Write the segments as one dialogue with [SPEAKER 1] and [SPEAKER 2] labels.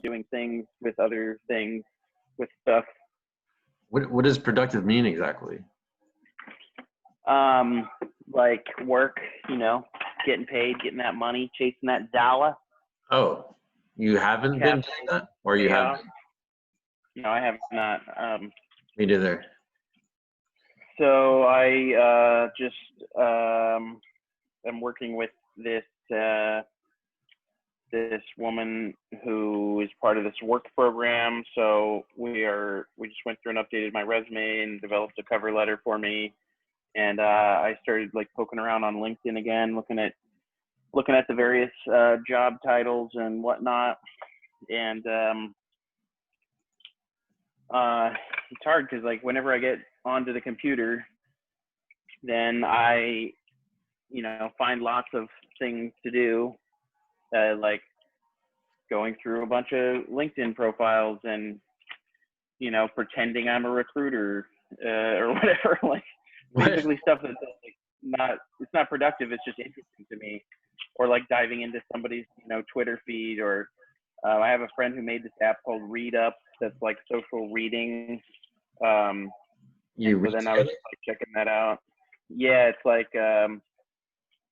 [SPEAKER 1] doing things with other things, with stuff.
[SPEAKER 2] What does productive mean exactly?
[SPEAKER 1] Like work, you know, getting paid, getting that money, chasing that dollar.
[SPEAKER 2] Oh, you haven't been doing that? Or you have?
[SPEAKER 1] No, I have not.
[SPEAKER 2] Me neither.
[SPEAKER 1] So I am working with this this woman who is part of this work program. So we just went through and updated my resume and developed a cover letter for me. And I started like poking around on LinkedIn again, looking at the various job titles and whatnot. And it's hard because like whenever I get onto the computer, then I, you know, find lots of things to do, like going through a bunch of LinkedIn profiles and, you know, pretending I'm a recruiter or whatever, like basically stuff that's like it's not productive. It's just interesting to me. Or like diving into somebody's, you know, Twitter feed, or I have a friend who made this app called Read Up that's like social reading. So then I was just like checking that out. Yeah, it's like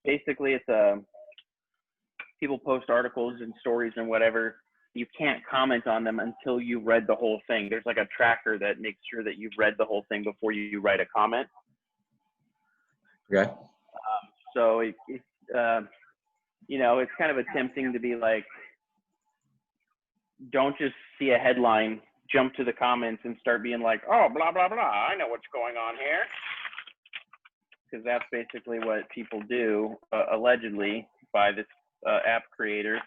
[SPEAKER 1] basically it's people post articles and stories and whatever. You can't comment on them until you read the whole thing. There's like a tracker that makes sure that you've read the whole thing before you write a comment.
[SPEAKER 2] Okay.
[SPEAKER 1] So you know, it's kind of tempting to be like, don't just see a headline, jump to the comments and start being like, oh, blah, blah, blah, I know what's going on here. Because that's basically what people do, allegedly, by this app creator,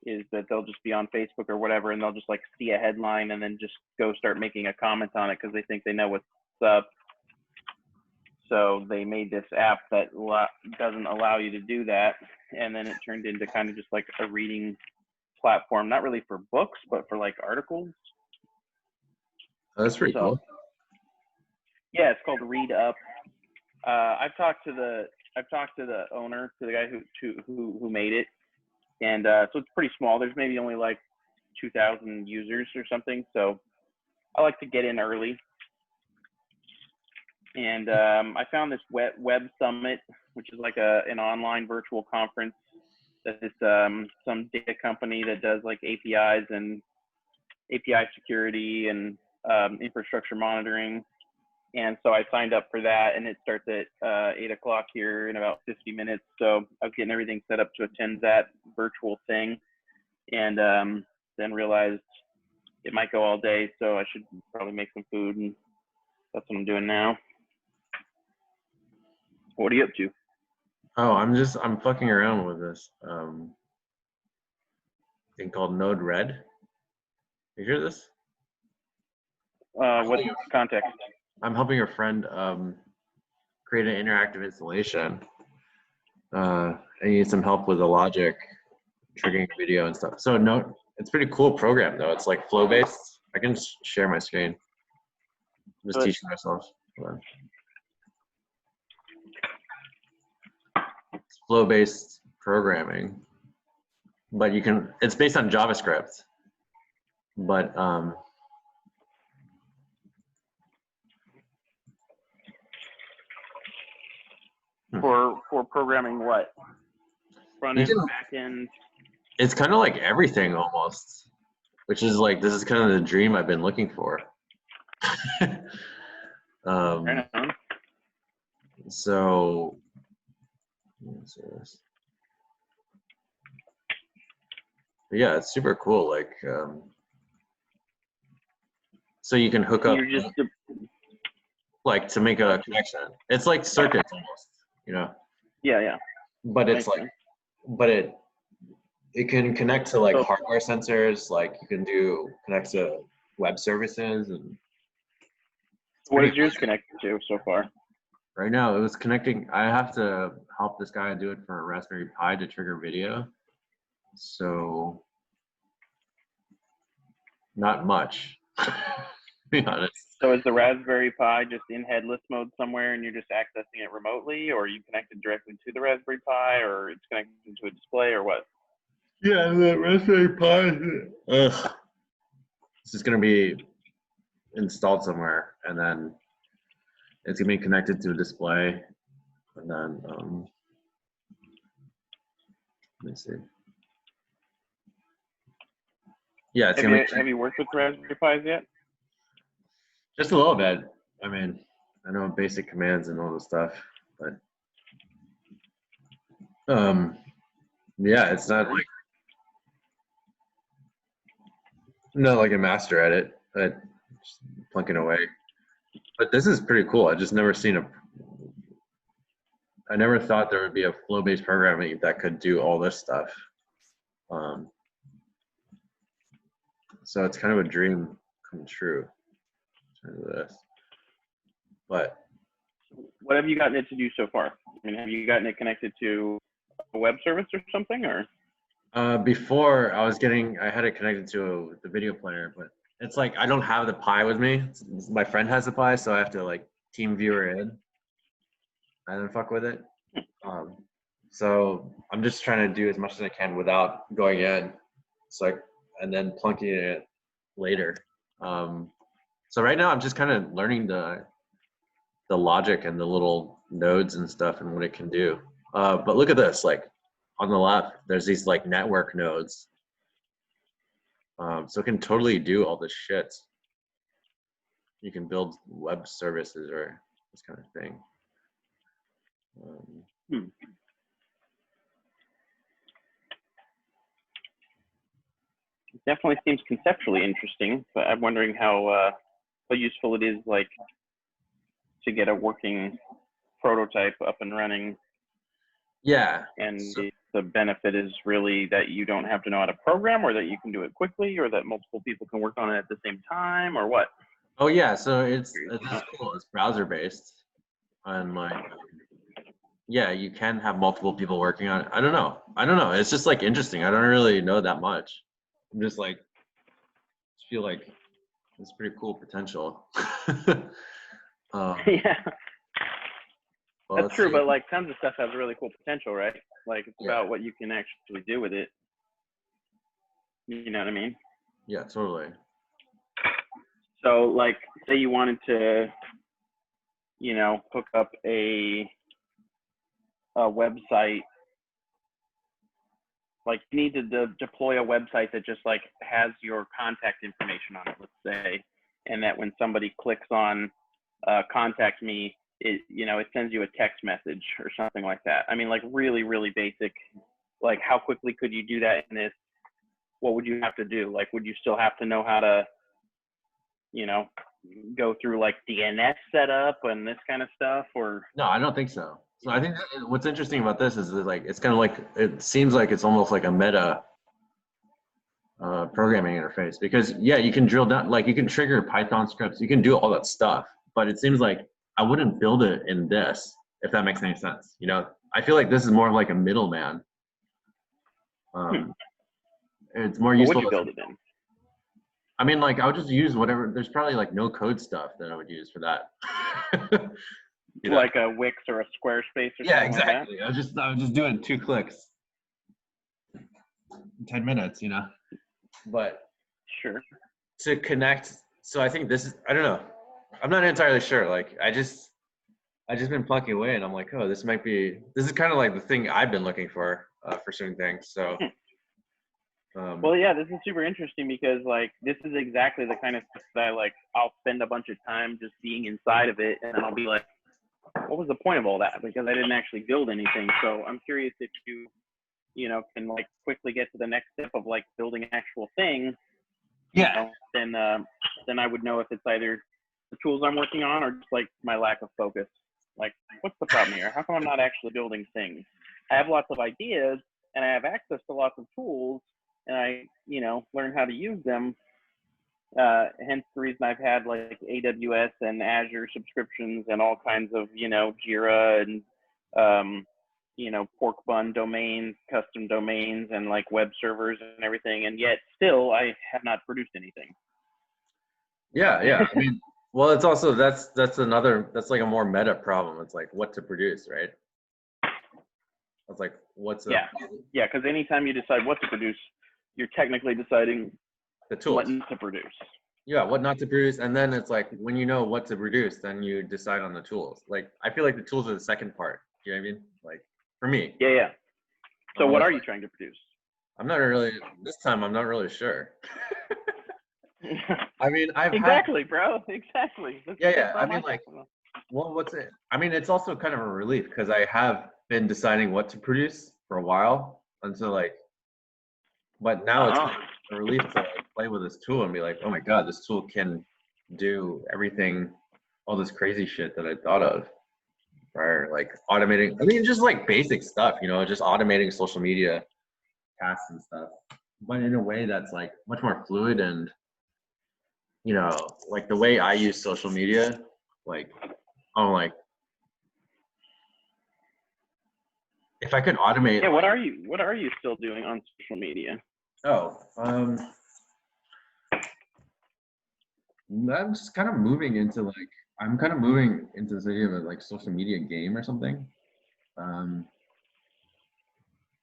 [SPEAKER 1] is that they'll just be on Facebook or whatever, and they'll just like see a headline and then just go start making a comment on it because they think they know what's up. So they made this app that doesn't allow you to do that. And then it turned into kind of just like a reading platform, not really for books, but for like articles.
[SPEAKER 2] Oh, that's pretty cool.
[SPEAKER 1] Yeah, it's called Read Up. I've talked to the owner, to the guy who made it. And so it's pretty small. There's maybe only like 2,000 users or something. So I like to get in early. And I found this web summit, which is like an online virtual conference that is some data company that does like APIs and API security and infrastructure monitoring. And so I signed up for that, and it starts at 8 o'clock here in about 50 minutes. So I was getting everything set up to attend that virtual thing, and then realized it might go all day, so I should probably make some food, and that's what I'm doing now. What are you up to?
[SPEAKER 2] Oh, I'm fucking around with this thing called nodered. You hear this?
[SPEAKER 1] What's context?
[SPEAKER 2] I'm helping a friend create an interactive installation. I need some help with the logic, triggering video and stuff. So it's a pretty cool program though. It's like flow based. I can share my screen. I'm just teaching myself. It's flow-based programming, but it's based on JavaScript, but
[SPEAKER 1] for programming what? Front end, back end?
[SPEAKER 2] It's kind of like everything almost, which is like, this is kind of the dream I've been looking for. So yeah, it's super cool. Like, so you can hook up, like, to make a connection. It's like circuits almost, you know?
[SPEAKER 1] Yeah.
[SPEAKER 2] But it's like, but it can connect to like hardware sensors. Like you can connect to web services and.
[SPEAKER 1] What is yours connected to so far?
[SPEAKER 2] Right now, it was connecting. I have to help this guy do it for a Raspberry Pi to trigger video. So, not much, to be honest.
[SPEAKER 1] So is the Raspberry Pi just in headless mode somewhere and you're just accessing it remotely, or are you connected directly to the Raspberry Pi, or it's connected to a display, or what?
[SPEAKER 2] Yeah, the Raspberry Pi. It's just going to be installed somewhere, and then it's going to be connected to a display, and then let me see. Yeah, it's gonna be
[SPEAKER 1] Have you worked with Raspberry Pis yet?
[SPEAKER 2] just a little bit. I mean, I know basic commands and all this stuff, but yeah, it's not like a master at it, but just plunking away. But this is pretty cool. I just never seen I never thought there would be a flow-based programming that could do all this stuff. So it's kind of a dream come true in terms of this. But
[SPEAKER 1] what have you gotten it to do so far? I mean, have you gotten it connected to a web service or something, or?
[SPEAKER 2] before I had it connected to the video player, but it's like I don't have the Pi with me. My friend has the Pi, so I have to like team viewer in and then fuck with it. So I'm just trying to do as much as I can without going in, and then plunking it later. So right now I'm just kind of learning the logic and the little nodes and stuff and what it can do. But look at this, like on the left, there's these like network nodes. So it can totally do all this shit. You can build web services or this kind of thing.
[SPEAKER 1] It definitely seems conceptually interesting, but I'm wondering how useful it is, like, to get a working prototype up and running.
[SPEAKER 2] Yeah.
[SPEAKER 1] And the benefit is really that you don't have to know how to program, or that you can do it quickly, or that multiple people can work on it at the same time, or what?
[SPEAKER 2] Oh yeah, so it's cool. It's browser based, and like, yeah, you can have multiple people working on it. I don't know. It's just like interesting. I don't really know that much. I'm just like, feel like it's pretty cool potential.
[SPEAKER 1] Yeah,
[SPEAKER 2] Well,
[SPEAKER 1] that's true. But like, tons of stuff has really cool potential, right? Like, it's about what you can actually do with it. You know what I mean?
[SPEAKER 2] Yeah, totally.
[SPEAKER 1] So, like, say you wanted to, hook up a website. Like, you need to deploy a website that just like has your contact information on it, let's say, and that when somebody clicks on contact me, it sends you a text message or something like that. I mean, like, really, really basic. Like, how quickly could you do that in this? What would you have to do? Like, would you still have to know how to, go through like DNS setup and this kind of stuff, or?
[SPEAKER 2] No, I don't think so. So I think what's interesting about this is that, like, it's kind of like, it seems like it's almost like a meta programming interface, because yeah, you can drill down, like you can trigger Python scripts, you can do all that stuff, but it seems like I wouldn't build it in this, if that makes any sense. I feel like this is more like a middleman. It's more useful.
[SPEAKER 1] What would you build it in?
[SPEAKER 2] I mean, like, I would just use whatever. There's probably like no code stuff that I would use for that.
[SPEAKER 1] Like a Wix or a Squarespace or
[SPEAKER 2] yeah,
[SPEAKER 1] something
[SPEAKER 2] exactly.
[SPEAKER 1] like that?
[SPEAKER 2] I would just do it in 2 clicks, 10 minutes, But
[SPEAKER 1] Sure.
[SPEAKER 2] to connect, so I think this is, I don't know. I'm not entirely sure. Like, I just been plucking away, and I'm like, oh, this is kind of like the thing I've been looking for certain things. So.
[SPEAKER 1] Well, yeah, this is super interesting, because like, this is exactly the kind of stuff that I'll spend a bunch of time just being inside of it, and then I'll be like, what was the point of all that? Because I didn't actually build anything. So I'm curious if you, can like quickly get to the next step of like building an actual thing.
[SPEAKER 2] Yeah.
[SPEAKER 1] Then I would know if it's either the tools I'm working on or just like my lack of focus. Like, what's the problem here? How come I'm not actually building things? I have lots of ideas and I have access to lots of tools, and I, learn how to use them. Hence the reason I've had like AWS and Azure subscriptions and all kinds of, Jira and, pork bun domains, custom domains, and like web servers and everything. And yet still I have not produced anything.
[SPEAKER 2] Yeah. I mean, well, it's also, that's like a more meta problem. It's like what to produce, right? It's like,
[SPEAKER 1] Yeah, because anytime you decide what to produce, you're technically deciding
[SPEAKER 2] the tools.
[SPEAKER 1] What not to produce.
[SPEAKER 2] Yeah, what not to produce, and then it's like when you know what to produce, then you decide on the tools. Like I feel like the tools are the second part. You know what I mean? Like for me.
[SPEAKER 1] Yeah, yeah. So
[SPEAKER 2] I'm
[SPEAKER 1] what
[SPEAKER 2] always
[SPEAKER 1] are you
[SPEAKER 2] like,
[SPEAKER 1] trying to produce?
[SPEAKER 2] I'm not really this time. I'm not really sure. I mean, I've had
[SPEAKER 1] Exactly, bro. Exactly.
[SPEAKER 2] yeah.
[SPEAKER 1] That's
[SPEAKER 2] I
[SPEAKER 1] all
[SPEAKER 2] mean,
[SPEAKER 1] my
[SPEAKER 2] like,
[SPEAKER 1] question was.
[SPEAKER 2] well, what's it? I mean, it's also kind of a relief because I have been deciding what to produce for a while until like, but now it's
[SPEAKER 1] Uh-huh.
[SPEAKER 2] like a relief to like play with this tool and be like, oh my god, this tool can do everything, all this crazy shit that I thought of prior, like automating. I mean, just like basic stuff, you know, just automating social media tasks and stuff, but in a way that's like much more fluid and, you know, like the way I use social media, like, I'm like, if I could automate,
[SPEAKER 1] Yeah,
[SPEAKER 2] like,
[SPEAKER 1] what are you still doing on social media?
[SPEAKER 2] oh, I'm just kind of moving into like, I'm kind of moving into this idea of a like social media game or something. Um,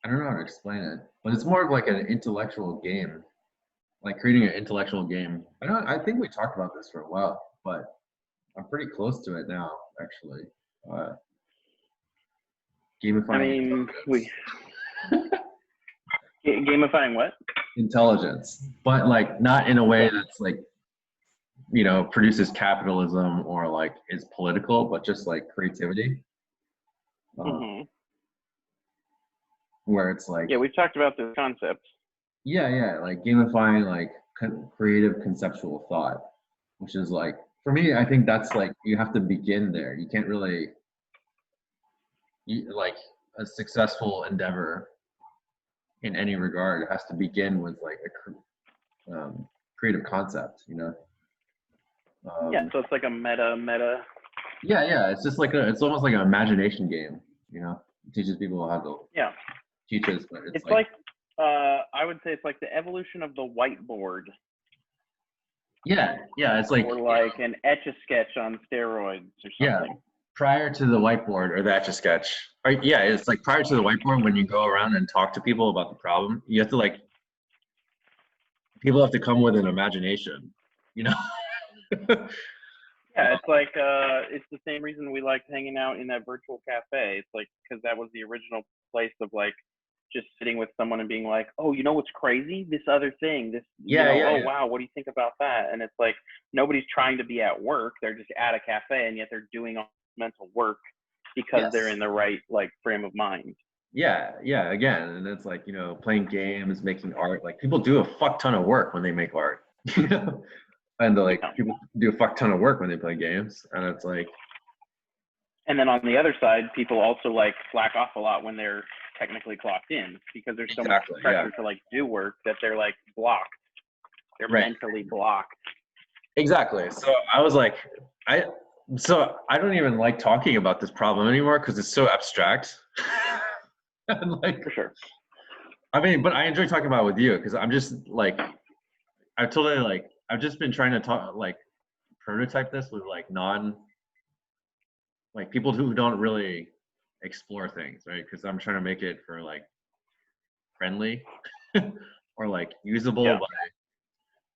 [SPEAKER 2] I don't know how to explain it, but it's more of like an intellectual game, like creating an intellectual game. I think we talked about this for a while, but I'm pretty close to it now, actually. Uh,
[SPEAKER 1] I
[SPEAKER 2] gamifying
[SPEAKER 1] mean,
[SPEAKER 2] intelligence.
[SPEAKER 1] Gamifying what?
[SPEAKER 2] Intelligence, but like not in a way that's like, you know, produces capitalism or like is political, but just like creativity.
[SPEAKER 1] Hmm.
[SPEAKER 2] Where it's like,
[SPEAKER 1] Yeah, we've talked about this concept.
[SPEAKER 2] yeah, like gamifying like creative conceptual thought, which is like, for me, I think that's like, you have to begin there. You can't really, like a successful endeavor in any regard has to begin with like a creative concept, you know?
[SPEAKER 1] Yeah,
[SPEAKER 2] Um,
[SPEAKER 1] so it's like a meta.
[SPEAKER 2] yeah, it's just like it's almost like an imagination game, you know? It teaches people how to
[SPEAKER 1] Yeah,
[SPEAKER 2] teach us, but it's
[SPEAKER 1] it's
[SPEAKER 2] like,
[SPEAKER 1] like I would say it's like the evolution of the whiteboard,
[SPEAKER 2] yeah, it's like,
[SPEAKER 1] or like an Etch-a-Sketch on steroids or
[SPEAKER 2] yeah,
[SPEAKER 1] something.
[SPEAKER 2] prior to the whiteboard or the Etch-a-Sketch, or yeah, it's like prior to the whiteboard when you go around and talk to people about the problem, you have to like, people have to come with an imagination, you know?
[SPEAKER 1] Yeah, it's like it's the same reason we liked hanging out in that virtual cafe. It's like because that was the original place of like just sitting with someone and being like, oh, you know what's crazy? This other thing, this, oh
[SPEAKER 2] Yeah.
[SPEAKER 1] wow, what do you think about that? And it's like nobody's trying to be at work; they're just at a cafe, and yet they're doing all this mental work because they're
[SPEAKER 2] Yes.
[SPEAKER 1] in the right like frame of mind.
[SPEAKER 2] Yeah, again, and it's like, you know, playing games, making art, like people do a fuck ton of work when they make art, you know? And like
[SPEAKER 1] Yeah.
[SPEAKER 2] people do a fuck ton of work when they play games, and it's like,
[SPEAKER 1] And then on the other side, people also like slack off a lot when they're technically clocked in because there's so much
[SPEAKER 2] exactly, yeah,
[SPEAKER 1] pressure to like do work that they're like blocked. They're
[SPEAKER 2] right,
[SPEAKER 1] mentally blocked.
[SPEAKER 2] exactly. So I was like, I, so I don't even like talking about this problem anymore because it's so abstract. And like,
[SPEAKER 1] For sure.
[SPEAKER 2] I mean, but I enjoy talking about it with you because I'm just like, I've totally like, I've just been trying to talk, like, prototype this with like like people who don't really explore things, right? Because I'm trying to make it for like friendly or like usable
[SPEAKER 1] Yeah.
[SPEAKER 2] by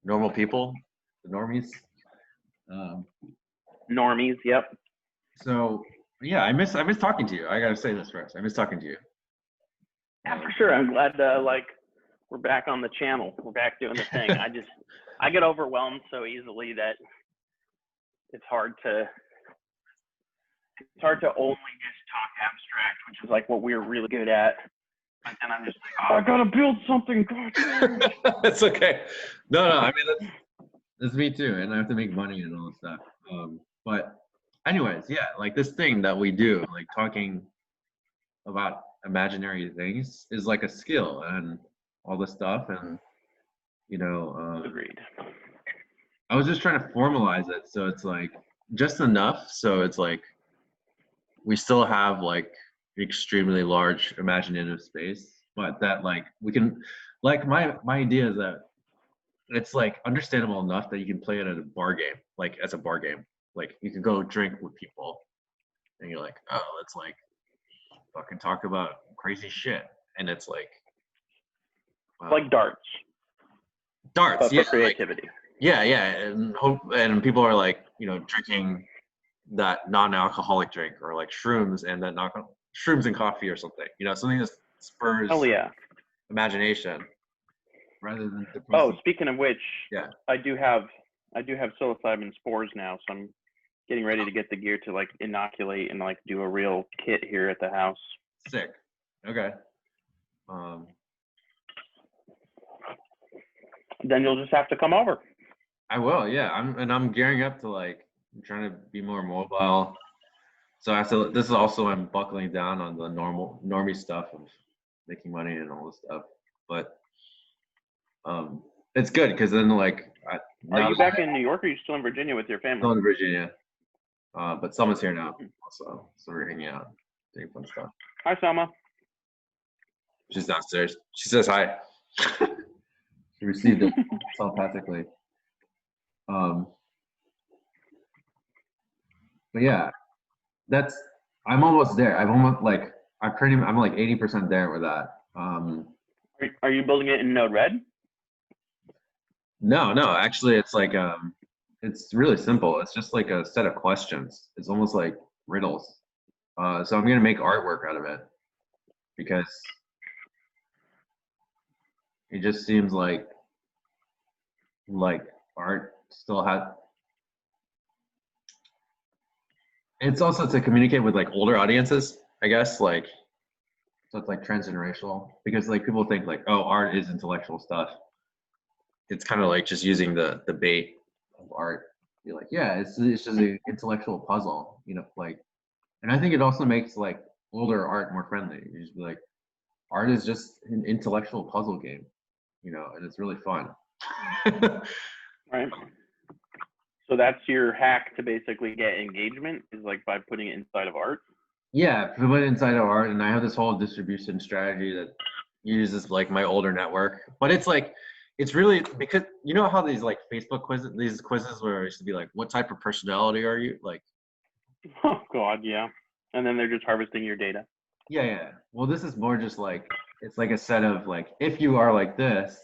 [SPEAKER 2] normal people, the normies. Um,
[SPEAKER 1] Normies. Yep.
[SPEAKER 2] so yeah, I miss talking to you. I gotta say this first. I miss talking to you.
[SPEAKER 1] Yeah, for sure. I'm glad like we're back on the channel. We're back doing the thing. I get overwhelmed so easily that it's hard to only just talk abstract, which is like what we're really good at. But then I'm just like, oh, I gotta build something.
[SPEAKER 2] That's okay. No, I mean that's me too, and I have to make money and all this stuff. But anyways, yeah, like this thing that we do, like talking about imaginary things, is like a skill and all this stuff, and you know,
[SPEAKER 1] Agreed.
[SPEAKER 2] I was just trying to formalize it so it's like just enough so it's like we still have like extremely large imaginative space, but that like we can, like my idea is that it's like understandable enough that you can play it at a bar game, like as a bar game. Like you can go drink with people and you're like, oh, let's like fucking talk about crazy shit. And it's like
[SPEAKER 1] Like darts.
[SPEAKER 2] darts,
[SPEAKER 1] but
[SPEAKER 2] yeah,
[SPEAKER 1] for creativity.
[SPEAKER 2] yeah, and people are like, drinking that non-alcoholic drink or like shrooms and then shrooms and coffee or something, something that spurs
[SPEAKER 1] Oh yeah.
[SPEAKER 2] imagination rather than
[SPEAKER 1] Oh,
[SPEAKER 2] depressing.
[SPEAKER 1] speaking of which,
[SPEAKER 2] Yeah,
[SPEAKER 1] I do have psilocybin spores now, so I'm getting ready to get the gear to like inoculate and like do a real kit here at the house.
[SPEAKER 2] sick. Okay. Um,
[SPEAKER 1] Then you'll just have to come over.
[SPEAKER 2] I will, yeah. I'm gearing up to I'm trying to be more mobile. So this is also I'm buckling down on the normie stuff of making money and all this stuff. But it's good because then
[SPEAKER 1] Are
[SPEAKER 2] now
[SPEAKER 1] you back in New York, or are you still in Virginia with your family?
[SPEAKER 2] still in Virginia. But someone's here now also. So we're hanging out, doing fun stuff.
[SPEAKER 1] Hi, Selma.
[SPEAKER 2] She's downstairs. She says hi. She received it telepathically. But yeah, I'm almost there. I'm almost I'm like 80% there with that.
[SPEAKER 1] Are you building it in Node-RED?
[SPEAKER 2] No, actually it's really simple. It's just like a set of questions. It's almost like riddles. So I'm gonna make artwork out of it because it just seems like art still has. It's also to communicate with like older audiences, I guess. So it's like transgenerational because like people think like, oh, art is intellectual stuff. It's kind of like just using the bait of art. You're like, yeah, it's just an intellectual puzzle, and I think it also makes like older art more friendly. You just be like, art is just an intellectual puzzle game, and it's really fun.
[SPEAKER 1] Right. So that's your hack to basically get engagement, is like by putting it inside of art.
[SPEAKER 2] Yeah, put it inside of art, and I have this whole distribution strategy that uses like my older network. But it's really because you know how these like Facebook quizzes, these quizzes where it used to be like, what type of personality are you? Like,
[SPEAKER 1] Oh God, yeah. And then they're just harvesting your data.
[SPEAKER 2] yeah. Well, this is more just like it's like a set of like if you are like this,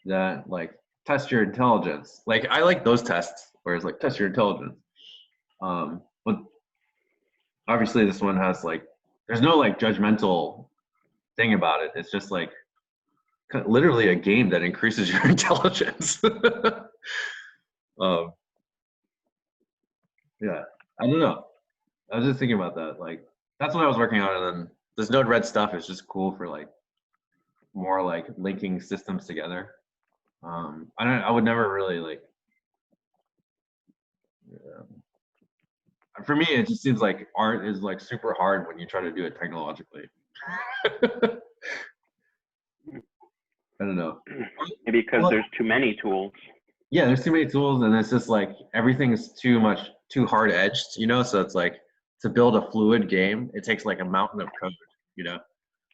[SPEAKER 2] that like test your intelligence. Like I like those tests where it's like test your intelligence. But obviously this one has like there's no like judgmental thing about it. It's just like literally a game that increases your intelligence. um, yeah, I don't know. I was just thinking about that. Like that's what I was working on, and then this Node-RED stuff is just cool for like more like linking systems together. I would never really like. For me, it just seems like art is like super hard when you try to do it technologically. I don't know.
[SPEAKER 1] Maybe because there's too many tools.
[SPEAKER 2] Yeah, there's too many tools, and it's just like everything's too hard edged, So it's like to build a fluid game, it takes like a mountain of code.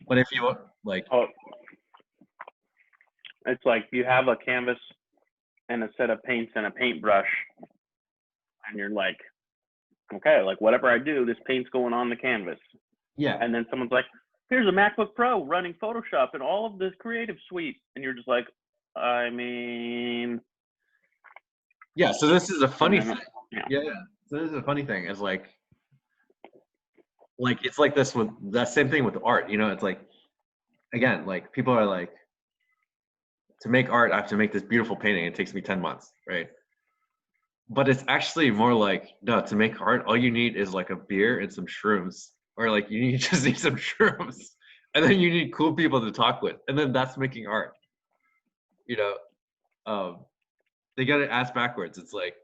[SPEAKER 2] But if you like,
[SPEAKER 1] It's like you have a canvas and a set of paints and a paintbrush, and you're like, okay, like whatever I do, this paint's going on the canvas.
[SPEAKER 2] yeah,
[SPEAKER 1] And then someone's like, here's a MacBook Pro running Photoshop and all of this creative suite. And you're just like, I mean.
[SPEAKER 2] yeah. So this is a funny thing.
[SPEAKER 1] Yeah.
[SPEAKER 2] So this is a funny thing. Is like it's like this with that same thing with art. It's like again, like people are like, to make art, I have to make this beautiful painting. It takes me 10 months, right? But it's actually more like, no, to make art, all you need is like a beer and some shrooms. Or like you just need some shrooms. And then you need cool people to talk with. And then that's making art. They got it ass backwards. It's like,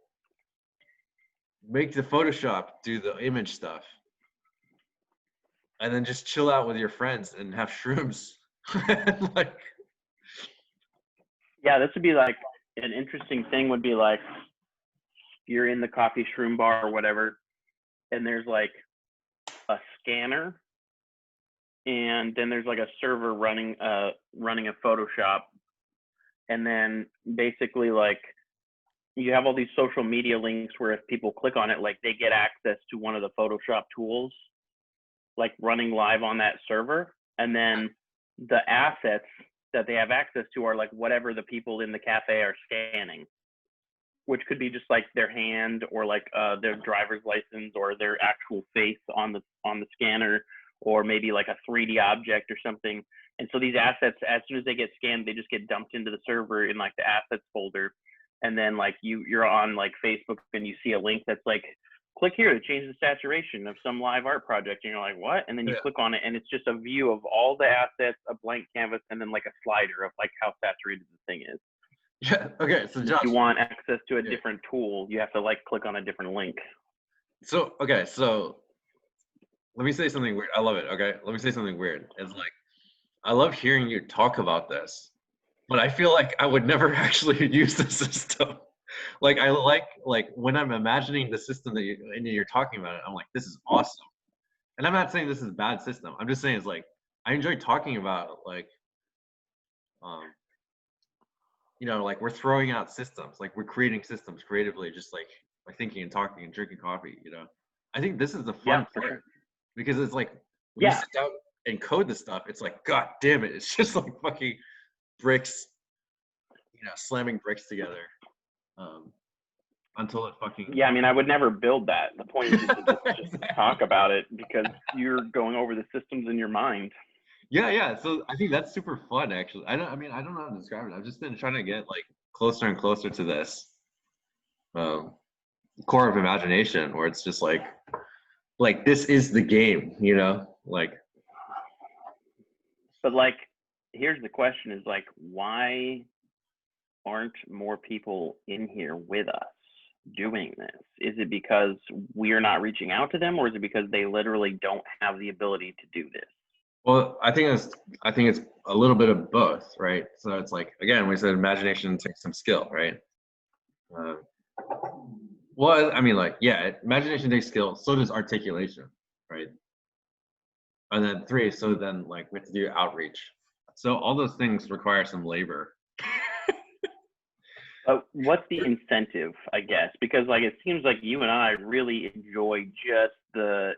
[SPEAKER 2] make the Photoshop do the image stuff. And then just chill out with your friends and have shrooms. Like,
[SPEAKER 1] yeah, this would be like an interesting thing would be like, you're in the coffee shroom bar or whatever, and there's like a scanner, and then there's like a server running a Photoshop, and then basically like you have all these social media links where if people click on it, like they get access to one of the Photoshop tools, like running live on that server, and then the assets that they have access to are like whatever the people in the cafe are scanning, which could be just like their hand or like their driver's license or their actual face on the scanner, or maybe like a 3D object or something. And so these assets, as soon as they get scanned, they just get dumped into the server in like the assets folder. And then like you're on like Facebook and you see a link that's like, click here to change the saturation of some live art project. And you're like, what? And then you click on it and it's just a view of all the assets, a blank canvas, and then like a slider of like how saturated the thing is.
[SPEAKER 2] Yeah. Okay. So Josh,
[SPEAKER 1] if you want access to a different tool, you have to like click on a different link.
[SPEAKER 2] So, okay. So let me say something weird. I love it. Okay. Let me say something weird. It's like, I love hearing you talk about this, but I feel like I would never actually use the system. Like I like when I'm imagining the system that you're talking about it, I'm like, this is awesome. And I'm not saying this is a bad system. I'm just saying it's like I enjoy talking about like you know, like we're throwing out systems, like we're creating systems creatively, just like by thinking and talking and drinking coffee, you know. I think this is the fun part,
[SPEAKER 1] sure.
[SPEAKER 2] because it's like when you sit down and code the stuff, it's like, God damn it, it's just like fucking bricks, you know, slamming bricks together. Until it fucking
[SPEAKER 1] I mean, I would never build that. The point is to just talk about it, because you're going over the systems in your mind.
[SPEAKER 2] Yeah. So I think that's super fun, actually. I don't know how to describe it. I've just been trying to get like closer and closer to this core of imagination, where it's just like this is the game, you know, like.
[SPEAKER 1] But like, here's the question: is like, why aren't more people in here with us doing this? Is it because we're not reaching out to them, or is it because they literally don't have the ability to do this?
[SPEAKER 2] Well, I think it's a little bit of both, right? So it's like, again, we said imagination takes some skill, right? Well, I mean, like, yeah, imagination takes skill. So does articulation, right? And then 3, so then like we have to do outreach. So all those things require some labor.
[SPEAKER 1] What's the incentive, I guess? Because like it seems like you and I really enjoy just the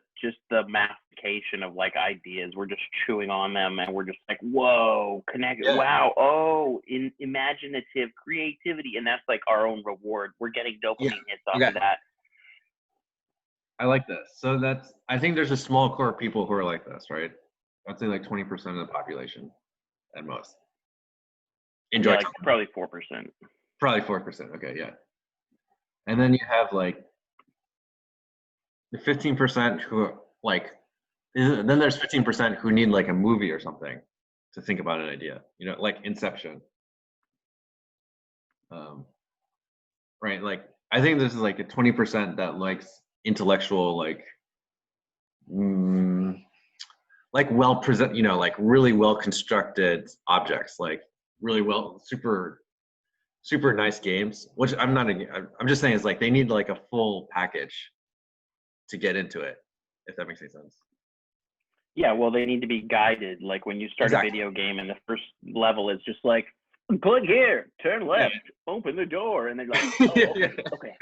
[SPEAKER 1] mastication of like ideas. We're just chewing on them, and we're just like, whoa, connect, wow, oh, imaginative creativity, and that's like our own reward. We're getting dopamine hits off of that.
[SPEAKER 2] I like this. So I think there's a small core of people who are like this, right? I'd say like 20% of the population at most.
[SPEAKER 1] Enjoy, like probably 4%.
[SPEAKER 2] Probably 4%. Okay, yeah. And then you have like the 15% who like, and then there's 15% who need like a movie or something to think about an idea, you know, like Inception. Right, like I think this is like a 20% that likes intellectual, like well present, you know, like really well constructed objects, like really well, super nice games, which I'm just saying is like they need like a full package to get into it, if that makes any sense.
[SPEAKER 1] Yeah, well, they need to be guided. Like when you start a video game and the first level is just like, click here, turn left, open the door, and they're like, oh, okay.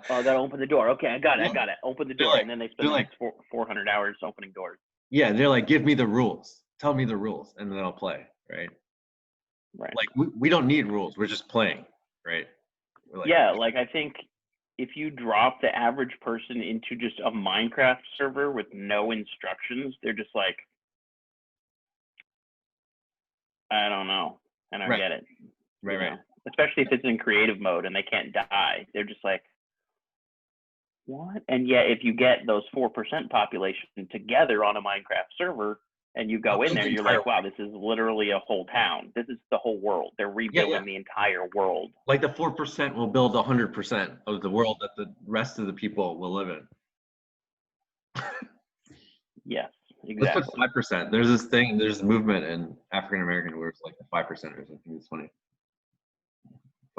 [SPEAKER 1] Oh, I gotta open the door. Okay, I got it. Open the door, and then they spend like 400 hours opening doors.
[SPEAKER 2] Yeah, they're like, give me the rules, tell me the rules, and then I'll play, right?
[SPEAKER 1] Right.
[SPEAKER 2] Like we don't need rules, we're just playing, right?
[SPEAKER 1] Like, like I think if you drop the average person into just a Minecraft server with no instructions, they're just like, I don't know. I don't get it.
[SPEAKER 2] Right.
[SPEAKER 1] Especially if it's in creative mode and they can't die. They're just like, what? And yet, if you get those 4% population together on a Minecraft server and you go in there, you're like, wow, this is literally a whole town. This is the whole world. They're rebuilding the entire world.
[SPEAKER 2] Like the 4% will build 100% of the world that the rest of the people will live in.
[SPEAKER 1] Yes, exactly.
[SPEAKER 2] Let's put 5%. There's this thing, there's a movement in African American where it's like the 5%ers. I think it's funny.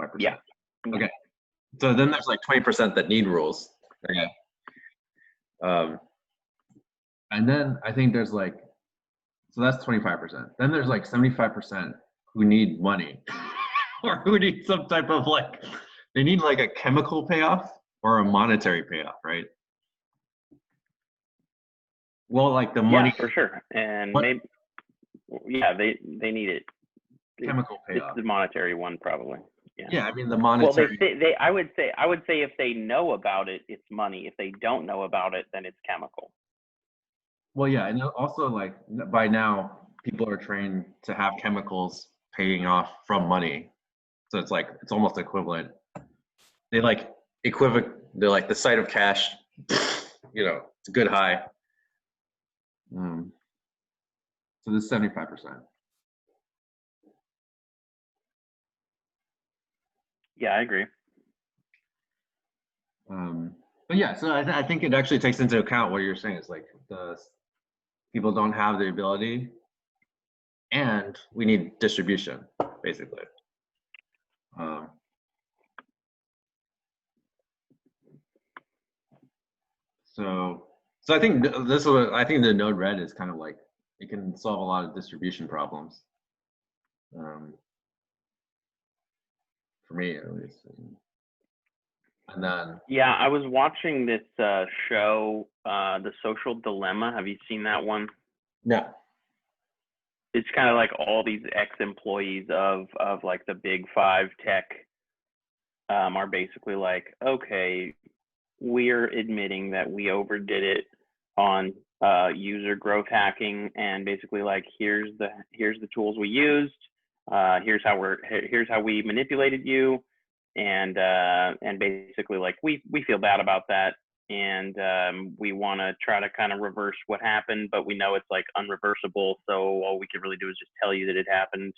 [SPEAKER 2] 5%.
[SPEAKER 1] Yeah.
[SPEAKER 2] Okay. So then there's like 20% that need rules. Okay. And then I think there's like, so that's 25%. Then there's like 75% who need money or who need some type of like, they need like a chemical payoff or a monetary payoff, right? Well, like the money.
[SPEAKER 1] Yeah, for sure. And maybe, they need it
[SPEAKER 2] chemical
[SPEAKER 1] It's
[SPEAKER 2] payoff.
[SPEAKER 1] the monetary one, probably. Yeah.
[SPEAKER 2] Yeah, I mean the
[SPEAKER 1] Well,
[SPEAKER 2] monetary.
[SPEAKER 1] I would say if they know about it, it's money. If they don't know about it, then it's chemical.
[SPEAKER 2] Well, yeah, and also like by now people are trained to have chemicals paying off from money, so it's like it's almost equivalent. They like equivalent. They're like the sight of cash. You know, it's a good high. So this is 75%.
[SPEAKER 1] Yeah, I agree.
[SPEAKER 2] But yeah, so I think it actually takes into account what you're saying. Is like the people don't have the ability, and we need distribution, basically. So I think this is what I think the node red is kind of like it can solve a lot of distribution problems. For me at least. And then
[SPEAKER 1] yeah, I was watching this show, The Social Dilemma. Have you seen that one?
[SPEAKER 2] no.
[SPEAKER 1] It's kind of like all these ex-employees of like the big five tech are basically like, okay, we're admitting that we overdid it on user growth hacking, and basically like here's the tools we used, here's how we manipulated you, and basically like we feel bad about that, and we want to try to kind of reverse what happened, but we know it's like unreversible, so all we can really do is just tell you that it happened.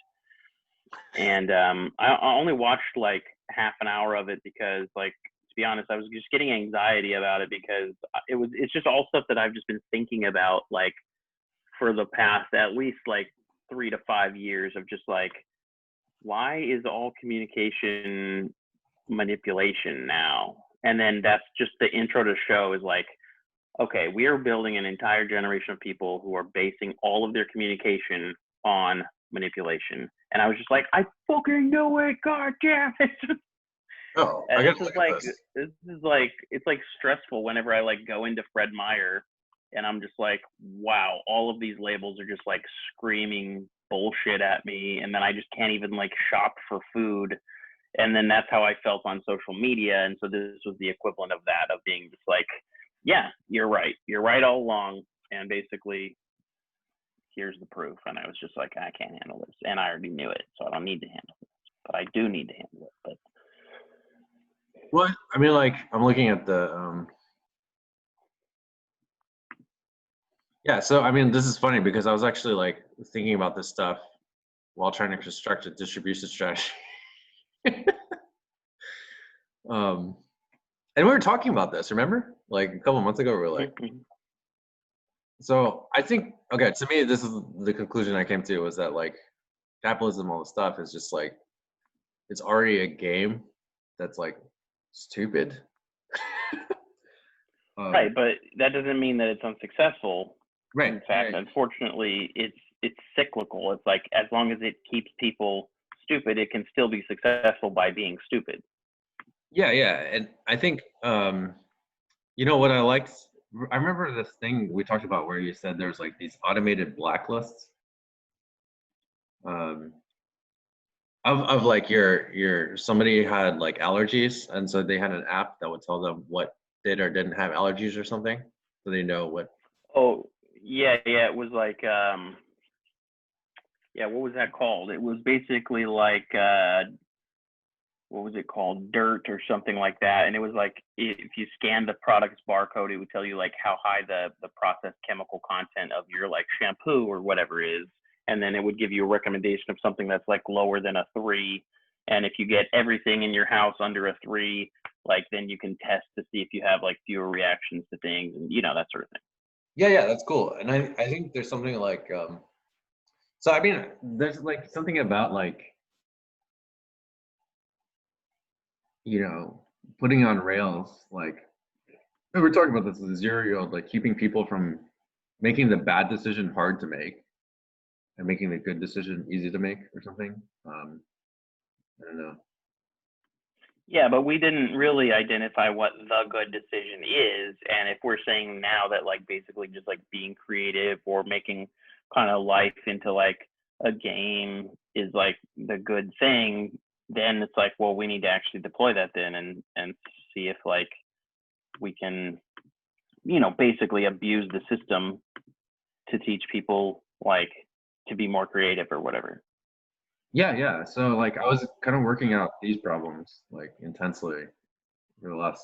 [SPEAKER 1] And I only watched like half an hour of it because, like, to be honest, I was just getting anxiety about it because it's just all stuff that I've just been thinking about like for the past at least like 3 to 5 years of just like, why is all communication manipulation now? And then that's just the intro to the show is like, okay, we are building an entire generation of people who are basing all of their communication on manipulation. And I was just like, I fucking knew it, god damn it.
[SPEAKER 2] Oh,
[SPEAKER 1] And
[SPEAKER 2] I
[SPEAKER 1] this
[SPEAKER 2] gotta
[SPEAKER 1] is
[SPEAKER 2] look at
[SPEAKER 1] like
[SPEAKER 2] this.
[SPEAKER 1] it's like stressful whenever I like go into Fred Meyer and I'm just like, wow, all of these labels are just like screaming bullshit at me, and then I just can't even like shop for food. And then that's how I felt on social media. And so this was the equivalent of that, of being just like, yeah, you're right all along, and basically here's the proof. And I was just like, I can't handle this, and I already knew it, so I don't need to handle it, but I do need to handle it. But
[SPEAKER 2] What I mean, like I'm looking at the yeah. So I mean, this is funny because I was actually like thinking about this stuff while trying to construct a distribution strategy. And we were talking about this, remember? Like a couple months ago, we were like, so I think, okay, to me, this is the conclusion I came to was that like capitalism, all the stuff is just like, it's already a game that's like stupid.
[SPEAKER 1] right, but that doesn't mean that it's unsuccessful.
[SPEAKER 2] Right.
[SPEAKER 1] In fact, unfortunately, it's cyclical. It's like as long as it keeps people stupid, it can still be successful by being stupid.
[SPEAKER 2] Yeah, and I think you know what I liked. I remember this thing we talked about where you said there's like these automated blacklists of like your somebody had like allergies, and so they had an app that would tell them what did or didn't have allergies or something, so they know what.
[SPEAKER 1] Oh yeah, it was like yeah, what was that called? It was basically like what was it called, dirt or something like that, and it was like if you scan the product's barcode, it would tell you like how high the processed chemical content of your like shampoo or whatever is, and then it would give you a recommendation of something that's like lower than a 3, and if you get everything in your house under a 3, like then you can test to see if you have like fewer reactions to things, and you know, that sort of thing.
[SPEAKER 2] Yeah, that's cool, and I think there's something like so I mean there's like something about like, you know, putting on rails, like we were talking about this as a 0-year-old, like keeping people from making the bad decision hard to make and making the good decision easy to make or something. I don't know.
[SPEAKER 1] Yeah, but we didn't really identify what the good decision is. And if we're saying now that like basically just like being creative or making kind of life into like a game is like the good thing, then it's like, well, we need to actually deploy that then and see if like we can, basically abuse the system to teach people like to be more creative or whatever.
[SPEAKER 2] Yeah. So like I was kind of working out these problems like intensely for the last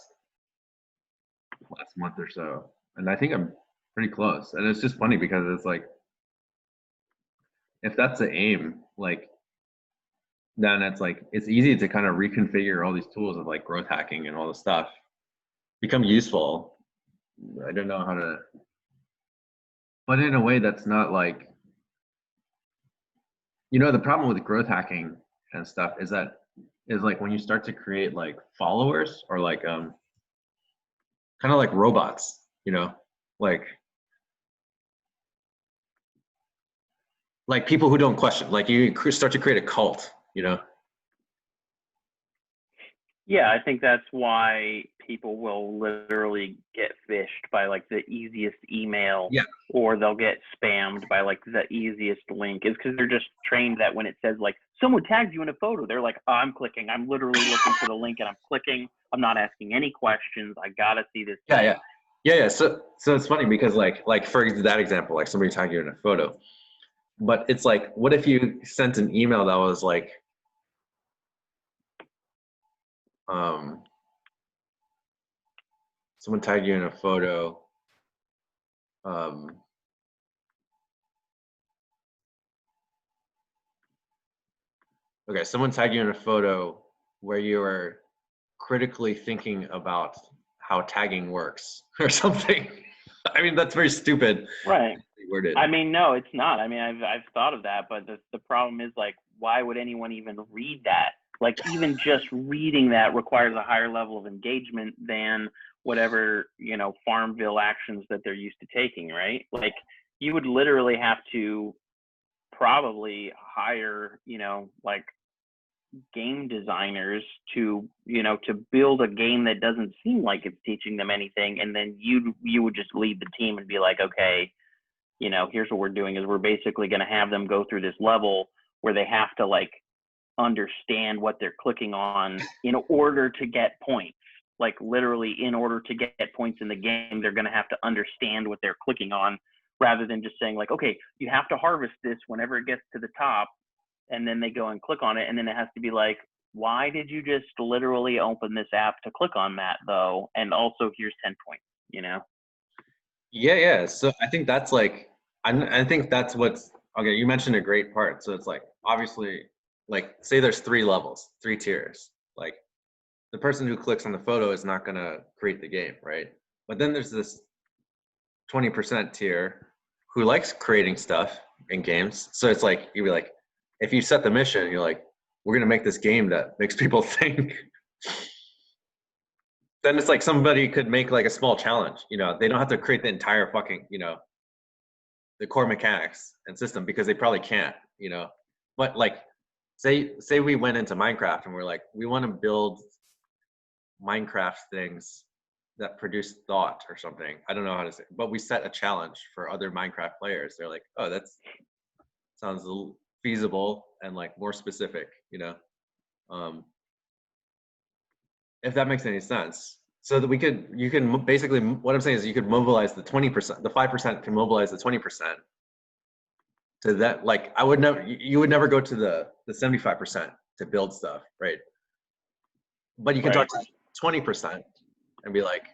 [SPEAKER 2] month or so, and I think I'm pretty close. And it's just funny because it's like if that's the aim, like then it's like it's easy to kind of reconfigure all these tools of like growth hacking and all this stuff become useful. I don't know how to, but in a way that's not like, the problem with growth hacking and stuff is like when you start to create like followers or like kind of like robots, like people who don't question, like you start to create a cult.
[SPEAKER 1] Yeah, I think that's why people will literally get phished by like the easiest email,
[SPEAKER 2] Yeah.
[SPEAKER 1] or they'll get spammed by like the easiest link, is because they're just trained that when it says like someone tags you in a photo, they're like, oh, I'm clicking. I'm literally looking for the link and I'm clicking. I'm not asking any questions. I gotta see this.
[SPEAKER 2] Yeah. So it's funny because like for that example, like somebody tagged you in a photo, but it's like, what if you sent an email that was like, someone tagged you in a photo, okay, someone tagged you in a photo where you were critically thinking about how tagging works or something. I mean, that's very stupid.
[SPEAKER 1] Right.
[SPEAKER 2] Worded.
[SPEAKER 1] I mean, no, it's not. I mean, I've thought of that, but the problem is like, why would anyone even read that? Like, even just reading that requires a higher level of engagement than whatever, Farmville actions that they're used to taking, right? Like, you would literally have to probably hire, like game designers to, to build a game that doesn't seem like it's teaching them anything, and then you would just lead the team and be like, okay, here's what we're doing is we're basically going to have them go through this level where they have to like understand what they're clicking on in order to get points. Like literally in order to get points in the game, they're going to have to understand what they're clicking on, rather than just saying like, okay, you have to harvest this whenever it gets to the top. And then they go and click on it. And then it has to be like, why did you just literally open this app to click on that though? And also here's 10 points,
[SPEAKER 2] Yeah. So I think that's like, I think that's what's, okay, you mentioned a great part. So it's like, obviously, like, say there's 3 levels, 3 tiers. Like, the person who clicks on the photo is not going to create the game, right? But then there's this 20% tier who likes creating stuff in games. So it's like, you'd be like, if you set the mission, you're like, we're going to make this game that makes people think. Then it's like somebody could make like a small challenge, they don't have to create the entire fucking, the core mechanics and system, because they probably can't, but like say we went into Minecraft and we're like, we want to build Minecraft things that produce thought or something. I don't know how to say, but we set a challenge for other Minecraft players. They're like, oh, that sounds feasible and like more specific, if that makes any sense. So that you can basically, what I'm saying is you could mobilize the 20%, the 5% can mobilize the 20% to that. Like you would never go to the 75% to build stuff, right? But you can talk to 20% and be like,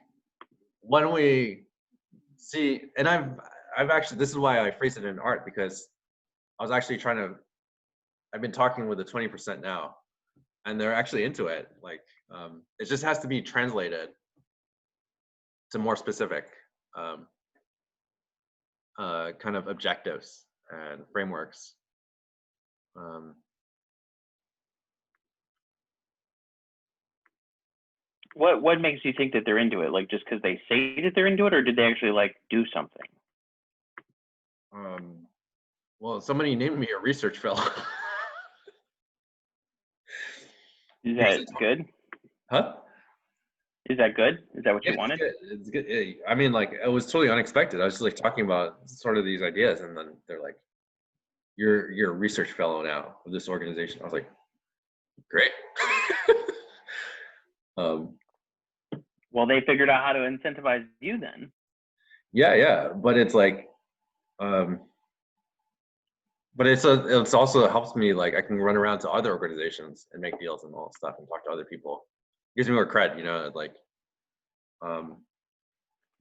[SPEAKER 2] why don't we see, and I've actually, this is why I phrased it in art, because I was actually I've been talking with the 20% now, and they're actually into it. Like, it just has to be translated to more specific kind of objectives and frameworks.
[SPEAKER 1] What makes you think that they're into it? Like just because they say that they're into it, or did they actually like do something?
[SPEAKER 2] Well, somebody named me a research fellow.
[SPEAKER 1] Is that good?
[SPEAKER 2] Huh?
[SPEAKER 1] Is that good? Is that what you wanted?
[SPEAKER 2] It's good. I mean, like, it was totally unexpected. I was just like talking about sort of these ideas, and then they're like, you're a research fellow now of this organization. I was like, great.
[SPEAKER 1] Well, they figured out how to incentivize you then.
[SPEAKER 2] Yeah, but it's like, but it's also helps me, like, I can run around to other organizations and make deals and all that stuff and talk to other people. It gives me more cred, you know, like,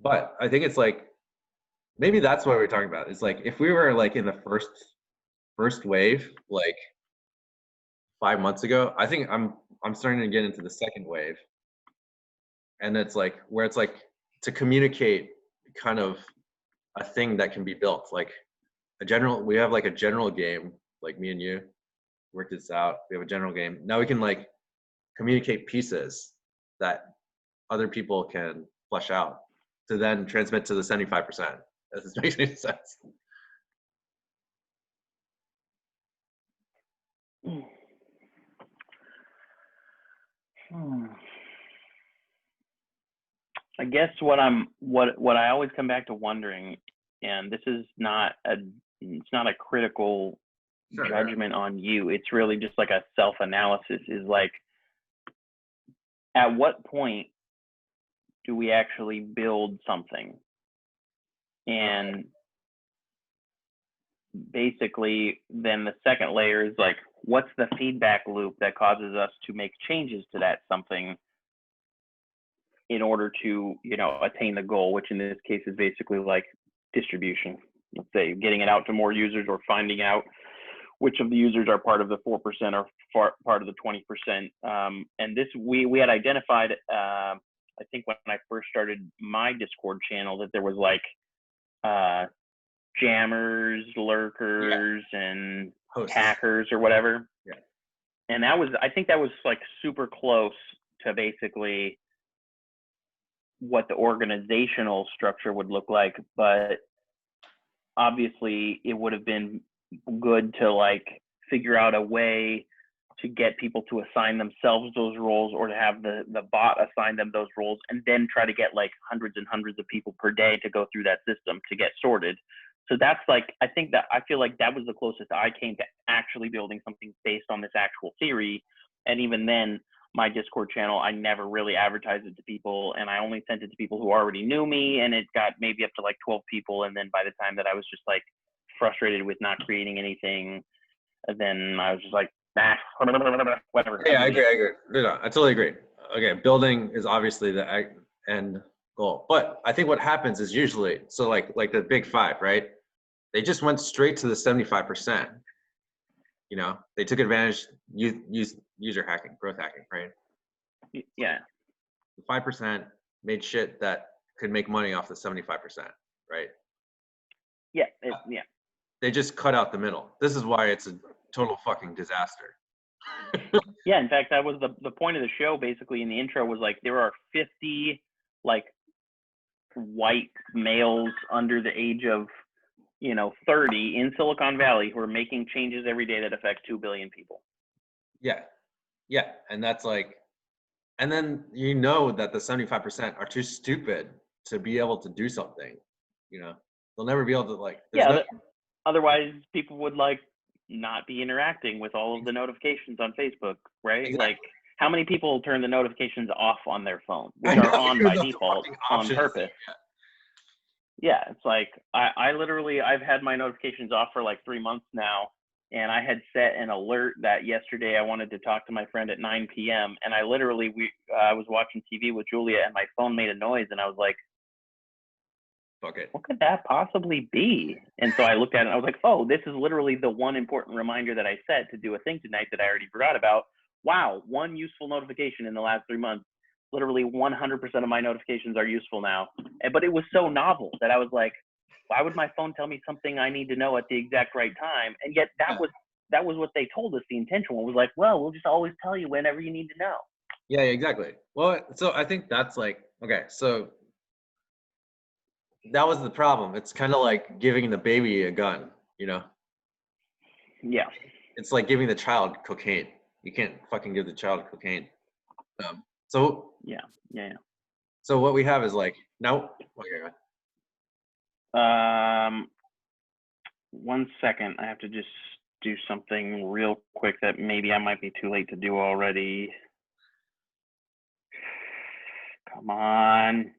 [SPEAKER 2] but I think it's like, maybe that's what we're talking about. It's like, if we were like in the first wave, like 5 months ago, I think I'm starting to get into the second wave. And it's like, where it's like to communicate kind of a thing that can be built, like we have like a general game, like me and you worked this out. We have a general game. Now we can like communicate pieces that other people can flesh out to then transmit to the 75%. If this makes any sense.
[SPEAKER 1] I guess what I always come back to wondering, and this is not it's not a critical judgment on you. It's really just like a self-analysis, is like, at what point do we actually build something? And basically then the second layer is like, what's the feedback loop that causes us to make changes to that something in order to, you know, attain the goal, which in this case is basically like distribution. Let's say getting it out to more users, or finding out which of the users are part of the 4% or part of the 20%. And this, we had identified, I think when I first started my Discord channel, that there was like jammers, lurkers, and
[SPEAKER 2] Hosts.
[SPEAKER 1] hackers or whatever.
[SPEAKER 2] Yeah.
[SPEAKER 1] And that was, I think that was like super close to basically what the organizational structure would look like. But obviously it would have been good to like figure out a way to get people to assign themselves those roles, or to have the bot assign them those roles, and then try to get like hundreds and hundreds of people per day to go through that system to get sorted. So that's like, I feel like that was the closest I came to actually building something based on this actual theory. And even then, my Discord channel, I never really advertised it to people, and I only sent it to people who already knew me, and it got maybe up to like 12 people. And then by the time that I was just like frustrated with not creating anything, then I was just like, nah, whatever.
[SPEAKER 2] Yeah, I agree. No, I totally agree. Okay, building is obviously the end goal, but I think what happens is usually, so like the big five, right? They just went straight to the 75%. You know, they took advantage, user hacking, growth hacking, right?
[SPEAKER 1] Yeah.
[SPEAKER 2] The 5% made shit that could make money off the 75%, right?
[SPEAKER 1] Yeah.
[SPEAKER 2] They just cut out the middle. This is why it's a total fucking disaster.
[SPEAKER 1] Yeah, in fact, that was the point of the show. Basically, in the intro was like, there are 50 like white males under the age of, 30 in Silicon Valley who are making changes every day that affect 2 billion people.
[SPEAKER 2] Yeah, and that's like, and then you know that the 75% are too stupid to be able to do something. You know, they'll never be able to like.
[SPEAKER 1] Otherwise, people would like not be interacting with all of the notifications on Facebook, right?
[SPEAKER 2] Exactly.
[SPEAKER 1] Like, how many people turn the notifications off on their phone, which are on by default on purpose? Yeah, it's like I literally, I've had my notifications off for like 3 months now, and I had set an alert that yesterday I wanted to talk to my friend at 9 p.m. and I literally I was watching TV with Julia, and my phone made a noise, and I was like,
[SPEAKER 2] fuck it.
[SPEAKER 1] What could that possibly be? And so I looked at it and I was like, oh, this is literally the one important reminder that I set to do a thing tonight that I already forgot about. Wow, one useful notification in the last 3 months. Literally 100% of my notifications are useful now. But it was so novel that I was like, why would my phone tell me something I need to know at the exact right time? And yet that was what they told us. The intention was like, well, we'll just always tell you whenever you need to know.
[SPEAKER 2] Yeah, exactly. Well, so I think that's like, okay, so that was the problem. It's kind of like giving the baby a gun, you know?
[SPEAKER 1] Yeah.
[SPEAKER 2] It's like giving the child cocaine. You can't fucking give the child cocaine. So
[SPEAKER 1] yeah.
[SPEAKER 2] So what we have is like, no. Okay.
[SPEAKER 1] 1 second. I have to just do something real quick that maybe I might be too late to do already. Come on.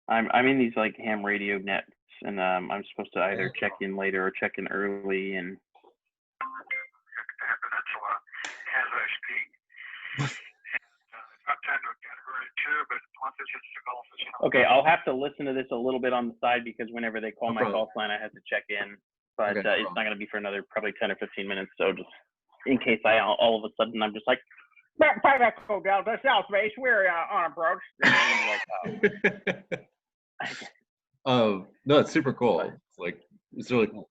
[SPEAKER 1] I'm in these like ham radio nets, and I'm supposed to either check in later or check in early, and okay, I'll have to listen to this a little bit on the side because whenever they call my call sign, I have to check in. But it's not going to be for another probably 10 or 15 minutes. So just in case all of a sudden I'm just like, Echo Delta South Base, we're on approach.
[SPEAKER 2] No, it's super cool. It's like, it's really cool.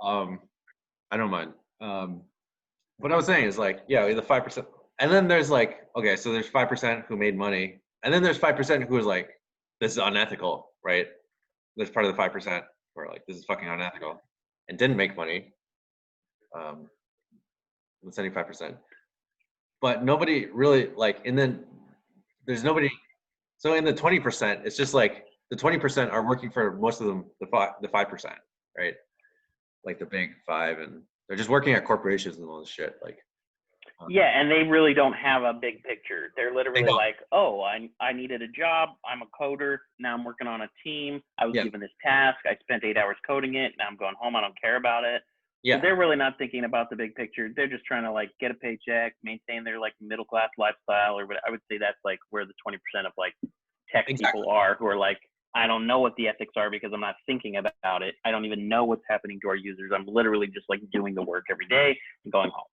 [SPEAKER 2] I don't mind. What I was saying is like, yeah, the 5%, and then there's like, okay, so there's 5% who made money, and then there's 5% who was like, this is unethical, right? There's part of the 5% where like, this is fucking unethical, and didn't make money. The 75%, but nobody really like, and then there's nobody. So in the 20%, it's just like the 20% are working for most of them, the 5%, right? Like the big 5, and they're just working at corporations and all this shit. Like,
[SPEAKER 1] yeah, and they really don't have a big picture. They're literally like, oh, I needed a job. I'm a coder. Now I'm working on a team. I was given this task. I spent 8 hours coding it. Now I'm going home. I don't care about it. Yeah. So they're really not thinking about the big picture. They're just trying to like get a paycheck, maintain their like middle class lifestyle, or what I would say that's like where the 20% of like tech people are, who are like, I don't know what the ethics are because I'm not thinking about it. I don't even know what's happening to our users. I'm literally just like doing the work every day and going home.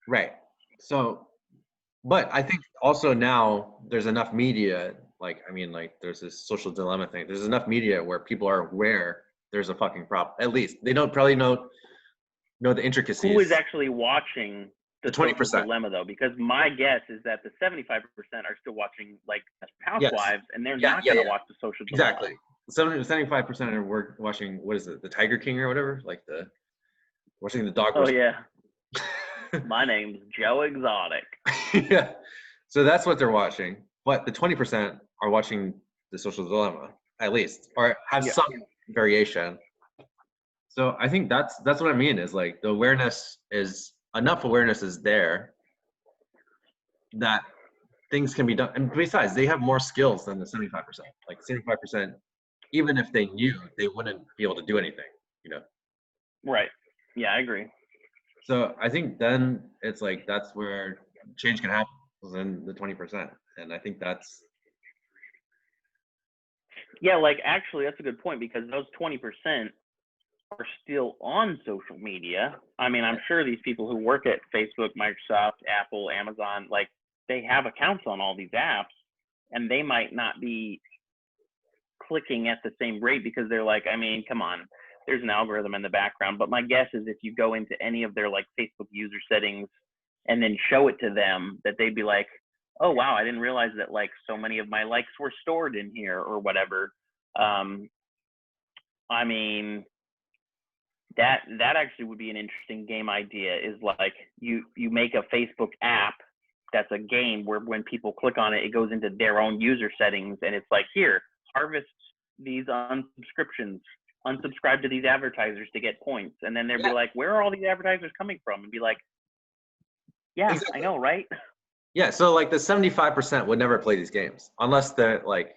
[SPEAKER 2] Right. So, but I think also now there's enough media, like, I mean, like there's this social dilemma thing. There's enough media where people are aware there's a fucking problem. At least they don't probably know the intricacies.
[SPEAKER 1] Who is actually watching the 20% social dilemma though? Because my guess is that the 75% are still watching like Housewives, and they're not going to watch the social dilemma.
[SPEAKER 2] Exactly. 75% are watching, what is it, the Tiger King or whatever, like watching the dog.
[SPEAKER 1] Oh yeah. My name's Joe Exotic.
[SPEAKER 2] Yeah. So that's what they're watching. But the 20% are watching the social dilemma, at least, or have some variation. So I think that's what I mean is like the awareness is enough there that things can be done. And besides, they have more skills than the 75%. Like 75%, even if they knew, they wouldn't be able to do anything, you know?
[SPEAKER 1] Right. Yeah, I agree.
[SPEAKER 2] So I think then it's like that's where change can happen, in the 20%. And I think that's.
[SPEAKER 1] Yeah, like actually that's a good point because those 20% are still on social media. I mean, I'm sure these people who work at Facebook, Microsoft, Apple, Amazon, like they have accounts on all these apps, and they might not be clicking at the same rate because they're like, I mean, come on, there's an algorithm in the background. But my guess is if you go into any of their like Facebook user settings and then show it to them, that they'd be like, oh wow, I didn't realize that like so many of my likes were stored in here or whatever. I mean, that actually would be an interesting game idea, is like you make a Facebook app that's a game where when people click on it, it goes into their own user settings, and it's like, here, harvest these unsubscriptions, unsubscribe to these advertisers to get points. And then they'd be like, where are all these advertisers coming from? And be like, yeah, exactly. I know, right?
[SPEAKER 2] Yeah, so like the 75% would never play these games unless they're like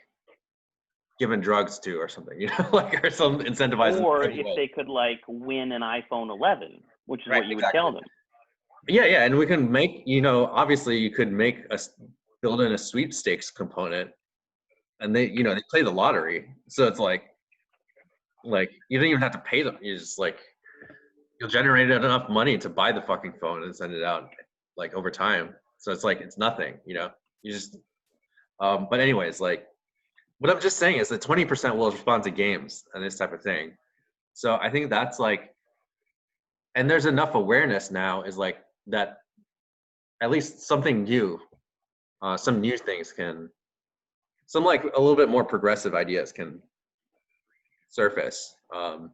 [SPEAKER 2] given drugs to or something, you know, like, or some incentivizing.
[SPEAKER 1] Or if they could like win an iPhone 11, which is what you would tell them.
[SPEAKER 2] Yeah, and we can make, you know, obviously you could build in a sweepstakes component, and they, you know, they play the lottery, so it's like you don't even have to pay them. You just like, you'll generate enough money to buy the fucking phone and send it out like over time. So it's like, it's nothing, you know, you just, but anyways, like what I'm just saying is that 20% will respond to games and this type of thing. So I think that's like, and there's enough awareness now is like that at least something new, some new things some like a little bit more progressive ideas can surface. And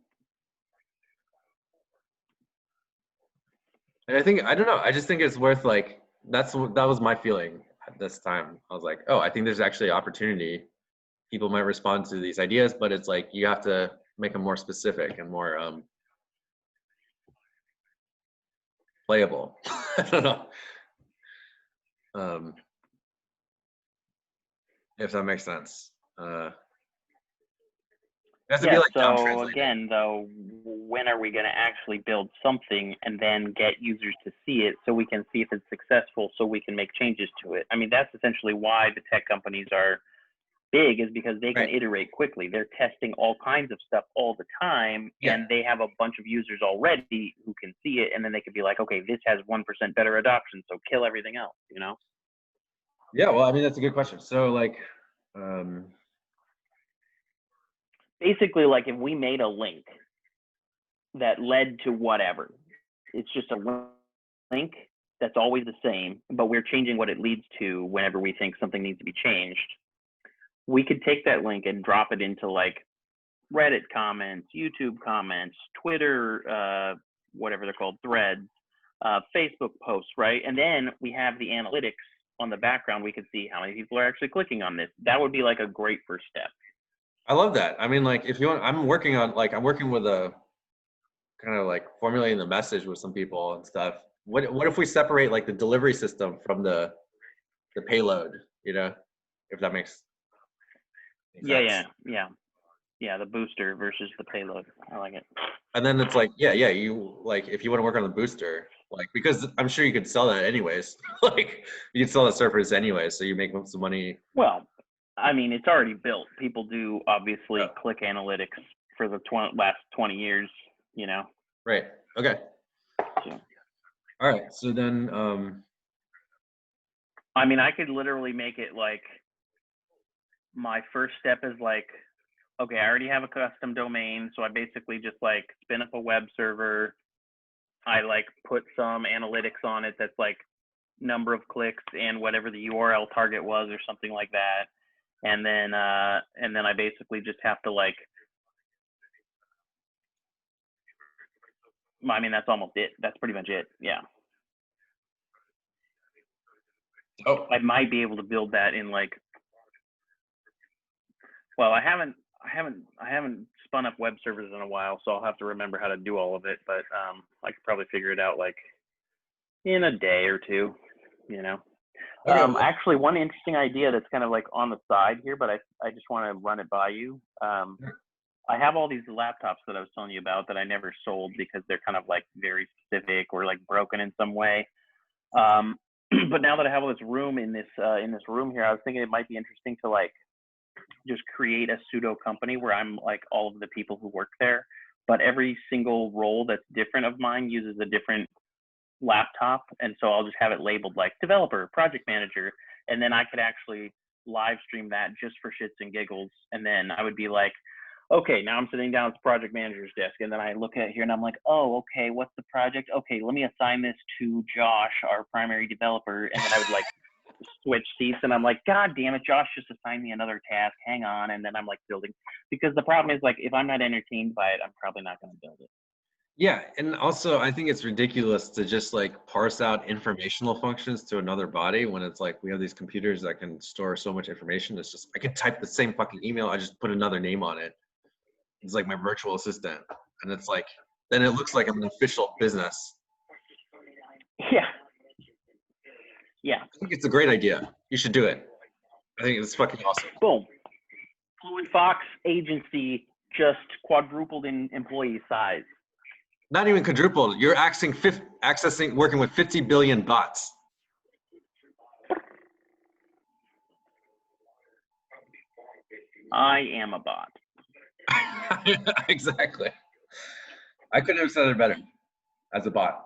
[SPEAKER 2] I think, I don't know, I just think it's worth like, that was my feeling at this time. I was like, oh, I think there's actually opportunity. People might respond to these ideas, but it's like, you have to make them more specific and more, playable. I don't know. If that makes sense. It has to be
[SPEAKER 1] Yeah,
[SPEAKER 2] like down
[SPEAKER 1] so
[SPEAKER 2] translated.
[SPEAKER 1] again, though, when are we going to actually build something and then get users to see it so we can see if it's successful so we can make changes to it? I mean, that's essentially why the tech companies are big, is because they can
[SPEAKER 2] Right.
[SPEAKER 1] iterate quickly. They're testing all kinds of stuff all the time,
[SPEAKER 2] Yeah.
[SPEAKER 1] and they have a bunch of users already who can see it, and then they could be like, okay, this has 1% better adoption, so kill everything else, you know?
[SPEAKER 2] Yeah, well, I mean, that's a good question. So like,
[SPEAKER 1] Basically, like if we made a link that led to whatever, it's just a link that's always the same, but we're changing what it leads to whenever we think something needs to be changed. We could take that link and drop it into like Reddit comments, YouTube comments, Twitter, whatever they're called, threads, Facebook posts, right? And then we have the analytics on the background. We could see how many people are actually clicking on this. That would be like a great first step.
[SPEAKER 2] I love that. I mean, like, if you want, I'm working with a kind of like formulating the message with some people and stuff. What if we separate like the delivery system from the payload, you know, if that makes sense.
[SPEAKER 1] Yeah, the booster versus the payload. I like it.
[SPEAKER 2] And then it's like, yeah, you like, if you want to work on the booster, like, because I'm sure you could sell that anyways. Like, you can sell the surfers anyways, so you make some money.
[SPEAKER 1] Well, I mean, it's already built. People do obviously click analytics for the last 20 years, you know?
[SPEAKER 2] Right. Okay.
[SPEAKER 1] So,
[SPEAKER 2] All right. So then,
[SPEAKER 1] I mean, I could literally make it like my first step is like, okay, I already have a custom domain. So I basically just like spin up a web server. I like put some analytics on it that's like number of clicks and whatever the URL target was or something like that. And then I basically just have to like, I mean, that's almost it. That's pretty much it. Yeah.
[SPEAKER 2] oh,
[SPEAKER 1] I might be able to build that in like, well, I haven't spun up web servers in a while, so I'll have to remember how to do all of it. But I could probably figure it out like in a day or two, you know.
[SPEAKER 2] okay. Well,
[SPEAKER 1] Actually, one interesting idea that's kind of like on the side here, but I just want to run it by you. I have all these laptops that I was telling you about that I never sold because they're kind of like very specific or like broken in some way. But now that I have all this room in this room here, I was thinking it might be interesting to like just create a pseudo company where I'm like all of the people who work there, but every single role that's different of mine uses a different laptop, and so I'll just have it labeled like developer, project manager, and then I could actually live stream that just for shits and giggles, and then I would be like, okay, now I'm sitting down at the project manager's desk, and then I look at here and I'm like, oh, okay, what's the project? Okay, let me assign this to Josh, our primary developer, and then I would like switch seats, and I'm like, God damn it, Josh just assigned me another task. Hang on, and then I'm like building, because the problem is like if I'm not entertained by it, I'm probably not going to build it.
[SPEAKER 2] yeah, and also I think it's ridiculous to just like parse out informational functions to another body when it's like we have these computers that can store so much information. It's just I can type the same fucking email, I just put another name on it. It's like my virtual assistant, and it's like then it looks like I'm an official business.
[SPEAKER 1] Yeah.
[SPEAKER 2] I think it's a great idea. You should do it. I think it's fucking awesome.
[SPEAKER 1] Boom. Fluid Fox agency just quadrupled in employee size.
[SPEAKER 2] Not even quadrupled. You're accessing, working with 50 billion bots.
[SPEAKER 1] I am a bot.
[SPEAKER 2] Exactly. I couldn't have said it better. As a bot.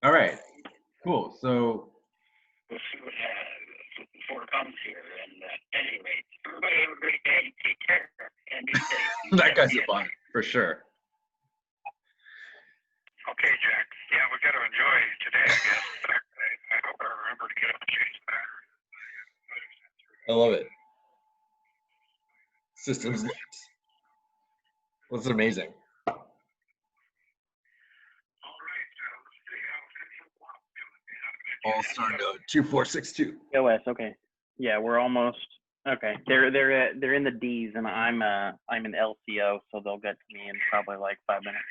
[SPEAKER 2] All right. Cool. So.
[SPEAKER 3] Before it comes here, and anyway, everybody have a great day. Take care and be safe.
[SPEAKER 2] That guy's a bot for sure.
[SPEAKER 3] Okay, Jack. Yeah, we got to enjoy today, I guess. I hope I remember to get up and change the battery.
[SPEAKER 2] I love it. Systems linked. Well, it's amazing. All-star node 2462.
[SPEAKER 1] OS, okay. Yeah, we're almost Okay, they're in the D's, and I'm an LCO, so they'll get to me in probably like 5 minutes.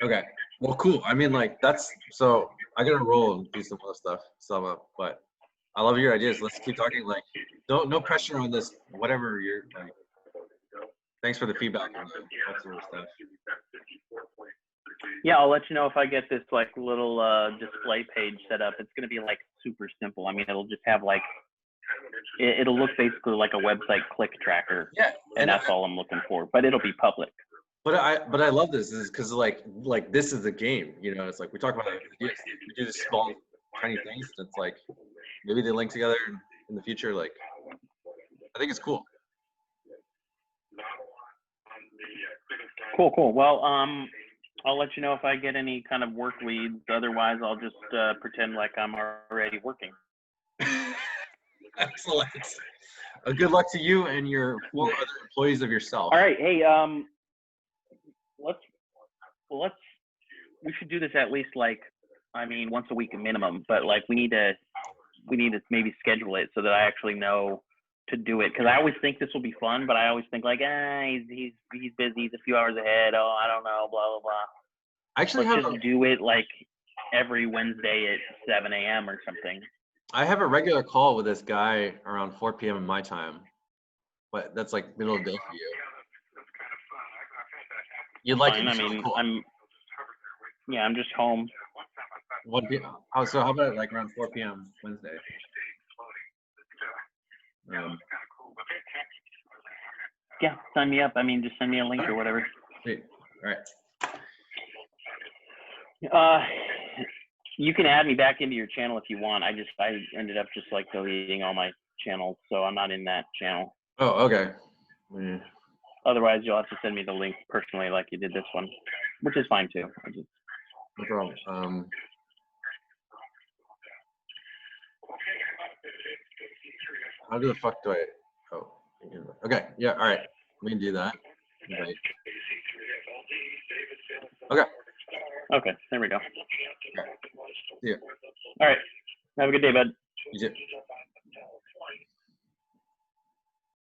[SPEAKER 2] Okay. Well, cool. I mean, like that's so. I gotta roll and do some other stuff, sum up. But I love your ideas. Let's keep talking. Like, no pressure on this. Whatever you're like. Thanks for the feedback on that sort of stuff.
[SPEAKER 1] Yeah, I'll let you know if I get this like little display page set up. It's gonna be like super simple. I mean, it'll just have like it'll look basically like a website click tracker.
[SPEAKER 2] Yeah,
[SPEAKER 1] and that's all I'm looking for. But it'll be public.
[SPEAKER 2] But I love this is because like this is the game. You know, it's like we talk about ideas. We do these small, tiny things. And it's like maybe they link together in the future. Like I think it's cool.
[SPEAKER 1] Cool. Well, I'll let you know if I get any kind of work leads. Otherwise, I'll just pretend like I'm already working.
[SPEAKER 2] Excellent. Good luck to you and your 4 other employees of yourself.
[SPEAKER 1] All right. Hey, we should do this at least like, I mean, once a week minimum. But like, we need to maybe schedule it so that I actually know to do it, because I always think this will be fun, but I always think like, he's busy, he's a few hours ahead. Oh, I don't know, blah blah blah.
[SPEAKER 2] Actually,
[SPEAKER 1] let's just do it like every Wednesday at 7 a.m. or something.
[SPEAKER 2] I have a regular call with this guy around 4 p.m. in my time, but that's like middle of the day for you. You'd like
[SPEAKER 1] Fine.
[SPEAKER 2] it?
[SPEAKER 1] I mean,
[SPEAKER 2] cool.
[SPEAKER 1] I'm just home.
[SPEAKER 2] 1 p.m. Oh, so how about like around 4 p.m. Wednesday?
[SPEAKER 1] Yeah, sign me up. I mean, just send me a link or whatever.
[SPEAKER 2] Sweet. All right.
[SPEAKER 1] You can add me back into your channel if you want. I ended up just like deleting all my channels, so I'm not in that channel.
[SPEAKER 2] Oh, okay. Yeah.
[SPEAKER 1] Otherwise, you'll have to send me the link personally, like you did this one, which is fine too.
[SPEAKER 2] No problem. How the fuck do I? Oh, okay. Yeah. All right. We can do that. Right. Okay.
[SPEAKER 1] Okay. There we go.
[SPEAKER 2] Okay. See ya.
[SPEAKER 1] All right. Have a good day, bud.
[SPEAKER 2] You too.